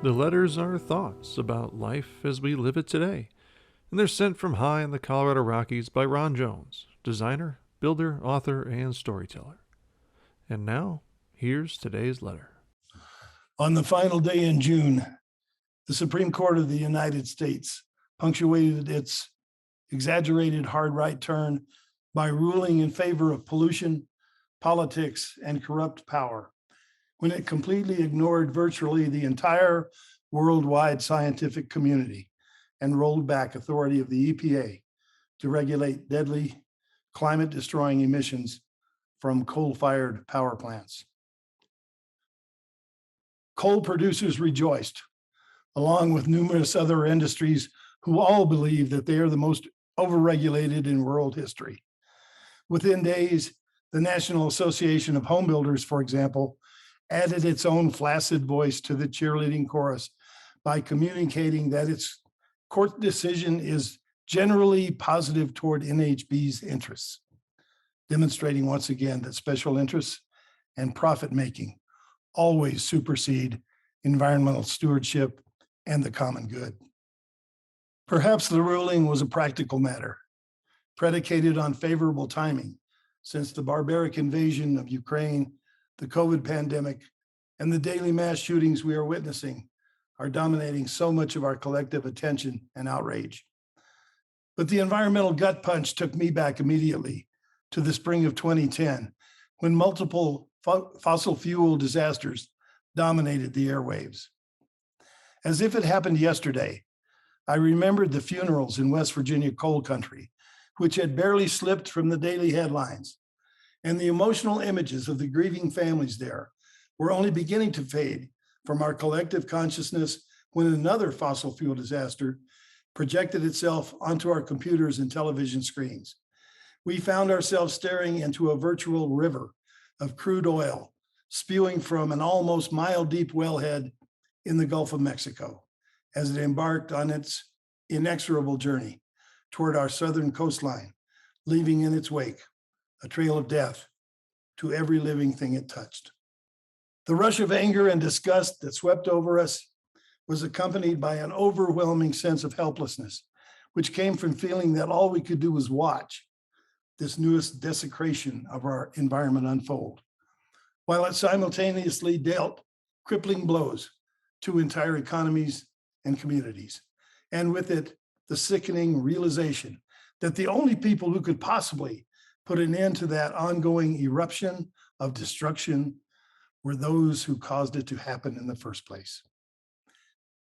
The letters are thoughts about life as we live it today, and they're sent from high in the Colorado Rockies by Ron Jones, designer, builder, author, and storyteller. And now, here's today's letter. On the final day in June, the Supreme Court of the United States punctuated its exaggerated hard right turn by ruling in favor of pollution, politics, and corrupt power, when it completely ignored virtually the entire worldwide scientific community and rolled back authority of the EPA to regulate deadly climate-destroying emissions from coal-fired power plants. Coal producers rejoiced, along with numerous other industries who all believe that they are the most overregulated in world history. Within days, the National Association of Home Builders, for example, added its own flaccid voice to the cheerleading chorus by communicating that its court decision is generally positive toward NHB's interests, demonstrating once again that special interests and profit-making always supersede environmental stewardship and the common good. Perhaps the ruling was a practical matter, predicated on favorable timing, since the barbaric invasion of Ukraine, the COVID pandemic, and the daily mass shootings we are witnessing are dominating so much of our collective attention and outrage. But the environmental gut punch took me back immediately to the spring of 2010, when multiple fossil fuel disasters dominated the airwaves. As if it happened yesterday, I remembered the funerals in West Virginia coal country, which had barely slipped from the daily headlines, and the emotional images of the grieving families there were only beginning to fade from our collective consciousness when another fossil fuel disaster projected itself onto our computers and television screens. We found ourselves staring into a virtual river of crude oil spewing from an almost mile-deep wellhead in the Gulf of Mexico as it embarked on its inexorable journey toward our southern coastline, leaving in its wake a trail of death to every living thing it touched. The rush of anger and disgust that swept over us was accompanied by an overwhelming sense of helplessness, which came from feeling that all we could do was watch this newest desecration of our environment unfold, while it simultaneously dealt crippling blows to entire economies and communities, and with it, the sickening realization that the only people who could possibly put an end to that ongoing eruption of destruction were those who caused it to happen in the first place.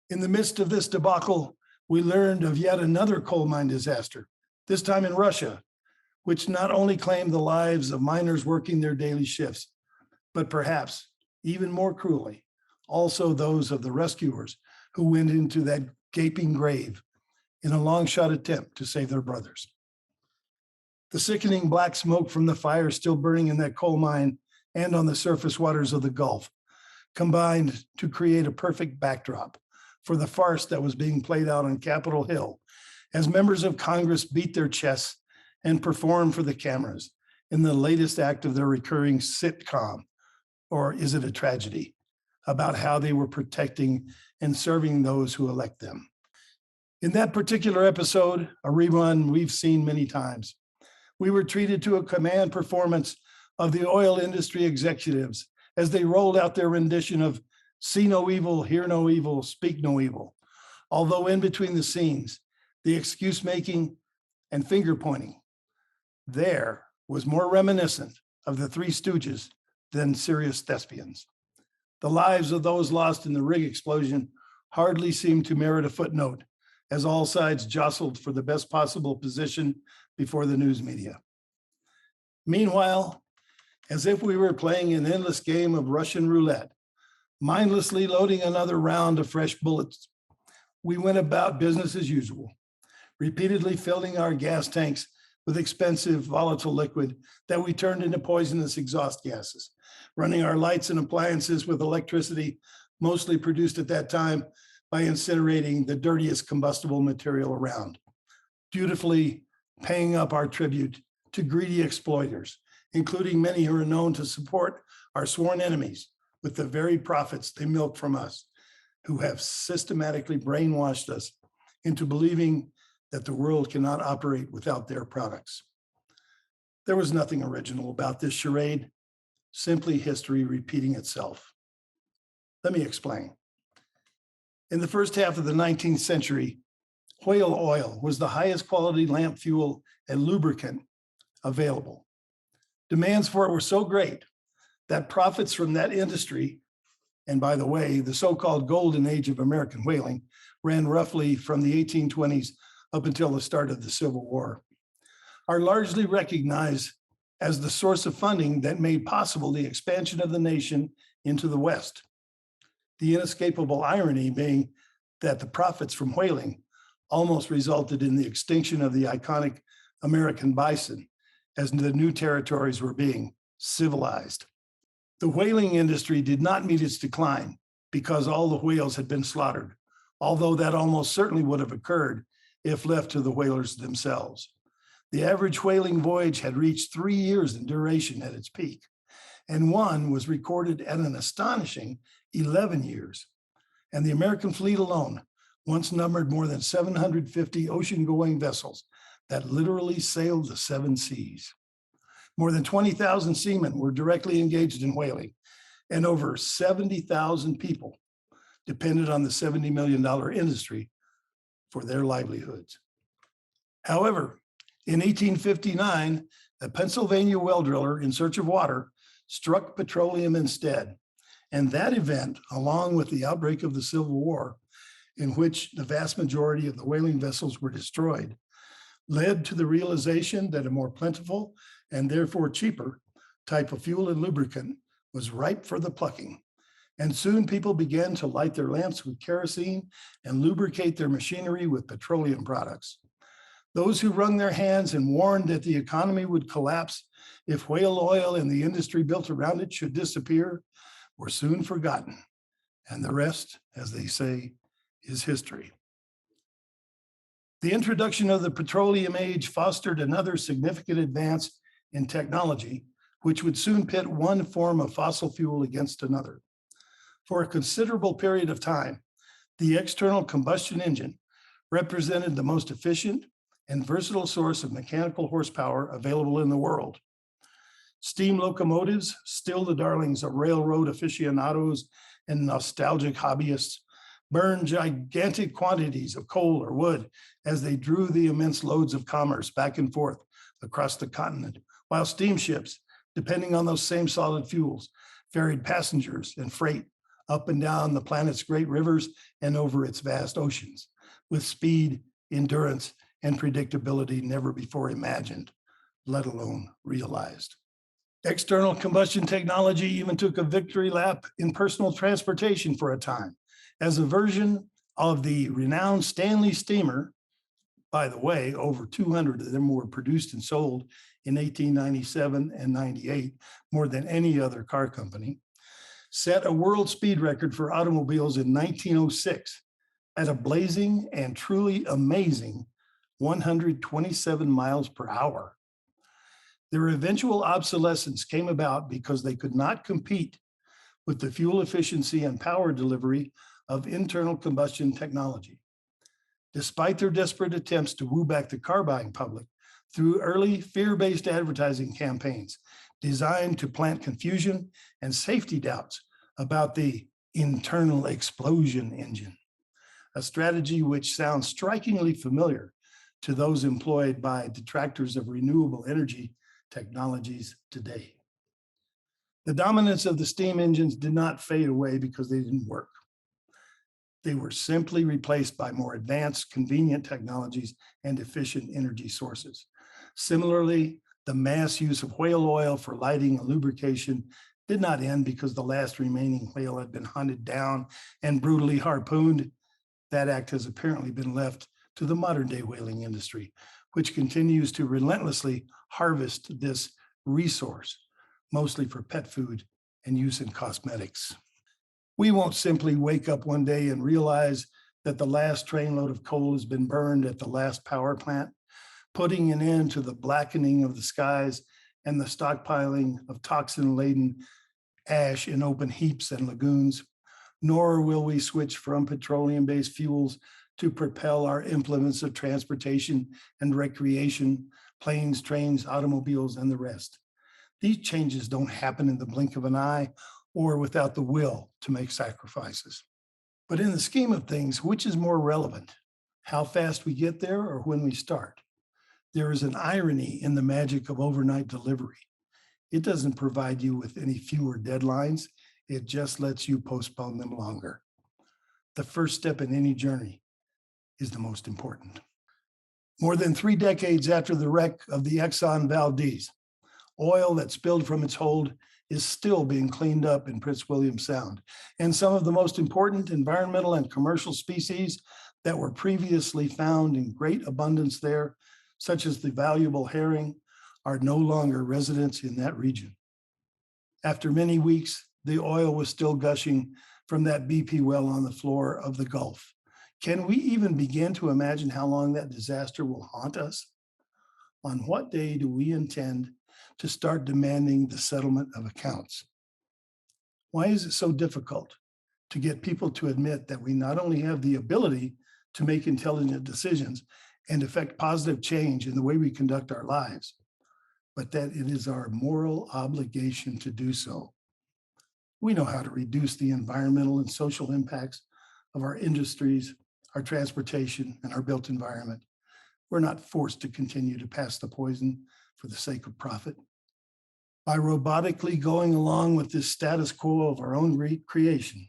In the midst of this debacle, we learned of yet another coal mine disaster, this time in Russia, which not only claimed the lives of miners working their daily shifts, but perhaps even more cruelly, also those of the rescuers who went into that gaping grave in a long-shot attempt to save their brothers. The sickening black smoke from the fire still burning in that coal mine and on the surface waters of the Gulf combined to create a perfect backdrop for the farce that was being played out on Capitol Hill as members of Congress beat their chests and performed for the cameras in the latest act of their recurring sitcom, or is it a tragedy, about how they were protecting and serving those who elect them. In that particular episode, a rerun we've seen many times, we were treated to a command performance of the oil industry executives as they rolled out their rendition of "See no evil, hear no evil, speak no evil." Although in between the scenes, the excuse making and finger pointing there was more reminiscent of the Three Stooges than serious thespians. The lives of those lost in the rig explosion hardly seemed to merit a footnote, as all sides jostled for the best possible position before the news media. Meanwhile, as if we were playing an endless game of Russian roulette, mindlessly loading another round of fresh bullets, we went about business as usual, repeatedly filling our gas tanks with expensive volatile liquid that we turned into poisonous exhaust gases, running our lights and appliances with electricity mostly produced at that time by incinerating the dirtiest combustible material around, dutifully paying up our tribute to greedy exploiters, including many who are known to support our sworn enemies with the very profits they milk from us, who have systematically brainwashed us into believing that the world cannot operate without their products. There was nothing original about this charade, simply history repeating itself. Let me explain. In the first half of the 19th century, whale oil was the highest quality lamp fuel and lubricant available. Demands for it were so great that profits from that industry, and by the way, the so-called golden age of American whaling, ran roughly from the 1820s up until the start of the Civil War, are largely recognized as the source of funding that made possible the expansion of the nation into the West. The inescapable irony being that the profits from whaling almost resulted in the extinction of the iconic American bison as the new territories were being civilized. The whaling industry did not meet its decline because all the whales had been slaughtered, although that almost certainly would have occurred if left to the whalers themselves. The average whaling voyage had reached 3 years in duration at its peak, and one was recorded at an astonishing 11 years. And the American fleet alone once numbered more than 750 ocean-going vessels that literally sailed the 7 seas. More than 20,000 seamen were directly engaged in whaling, and over 70,000 people depended on the $70 million industry for their livelihoods. However, in 1859, a Pennsylvania well driller in search of water struck petroleum instead. And that event, along with the outbreak of the Civil War, in which the vast majority of the whaling vessels were destroyed, led to the realization that a more plentiful and therefore cheaper type of fuel and lubricant was ripe for the plucking. And soon people began to light their lamps with kerosene and lubricate their machinery with petroleum products. Those who wrung their hands and warned that the economy would collapse if whale oil and the industry built around it should disappear were soon forgotten. And the rest, as they say, is history. The introduction of the petroleum age fostered another significant advance in technology, which would soon pit one form of fossil fuel against another. For a considerable period of time, the external combustion engine represented the most efficient and versatile source of mechanical horsepower available in the world. Steam locomotives, still the darlings of railroad aficionados and nostalgic hobbyists, burned gigantic quantities of coal or wood as they drew the immense loads of commerce back and forth across the continent, while steamships, depending on those same solid fuels, ferried passengers and freight up and down the planet's great rivers and over its vast oceans, with speed, endurance, and predictability never before imagined, let alone realized. External combustion technology even took a victory lap in personal transportation for a time, as a version of the renowned Stanley steamer. By the way, over 200 of them were produced and sold in 1897 and 98, more than any other car company, set a world speed record for automobiles in 1906 at a blazing and truly amazing 127 miles per hour. Their eventual obsolescence came about because they could not compete with the fuel efficiency and power delivery of internal combustion technology. Despite their desperate attempts to woo back the car buying public through early fear-based advertising campaigns designed to plant confusion and safety doubts about the internal explosion engine, a strategy which sounds strikingly familiar to those employed by detractors of renewable energy technologies today. The dominance of the steam engines did not fade away because they didn't work. They were simply replaced by more advanced, convenient technologies and efficient energy sources. Similarly, the mass use of whale oil for lighting and lubrication did not end because the last remaining whale had been hunted down and brutally harpooned. That act has apparently been left to the modern day whaling industry, which continues to relentlessly harvest this resource, mostly for pet food and use in cosmetics. We won't simply wake up one day and realize that the last trainload of coal has been burned at the last power plant, putting an end to the blackening of the skies and the stockpiling of toxin-laden ash in open heaps and lagoons, nor will we switch from petroleum-based fuels to propel our implements of transportation and recreation, planes, trains, automobiles, and the rest. These changes don't happen in the blink of an eye or without the will to make sacrifices. But in the scheme of things, which is more relevant? How fast we get there or when we start? There is an irony in the magic of overnight delivery. It doesn't provide you with any fewer deadlines. It just lets you postpone them longer. The first step in any journey is the most important. More than 3 decades after the wreck of the Exxon Valdez, oil that spilled from its hold is still being cleaned up in Prince William Sound. And some of the most important environmental and commercial species that were previously found in great abundance there, such as the valuable herring, are no longer residents in that region. After many weeks, the oil was still gushing from that BP well on the floor of the Gulf. Can we even begin to imagine how long that disaster will haunt us? On what day do we intend to start demanding the settlement of accounts? Why is it so difficult to get people to admit that we not only have the ability to make intelligent decisions and effect positive change in the way we conduct our lives, but that it is our moral obligation to do so? We know how to reduce the environmental and social impacts of our industries, our transportation, and our built environment. We're not forced to continue to pass the poison for the sake of profit. By robotically going along with this status quo of our own creation,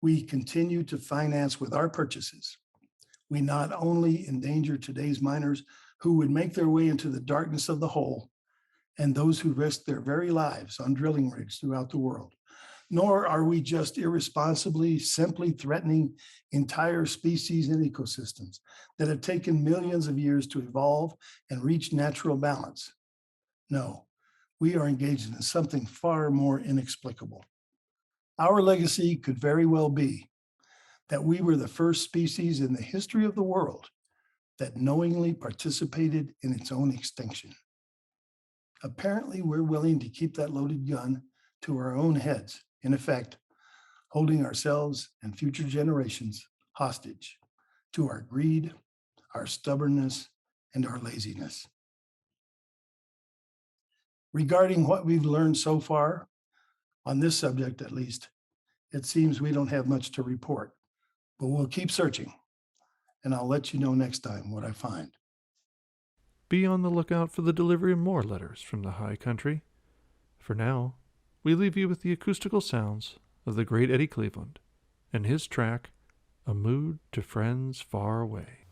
we continue to finance with our purchases. We not only endanger today's miners who would make their way into the darkness of the hole and those who risk their very lives on drilling rigs throughout the world, nor are we just irresponsibly simply threatening entire species and ecosystems that have taken millions of years to evolve and reach natural balance. No, we are engaged in something far more inexplicable. Our legacy could very well be that we were the first species in the history of the world that knowingly participated in its own extinction. Apparently, we're willing to keep that loaded gun to our own heads, in effect, holding ourselves and future generations hostage to our greed, our stubbornness, and our laziness. Regarding what we've learned so far, on this subject at least, it seems we don't have much to report, but we'll keep searching, and I'll let you know next time what I find. Be on the lookout for the delivery of more letters from the high country. For now, we leave you with the acoustical sounds of the great Eddie Cleveland and his track, A Mood to Friends Far Away.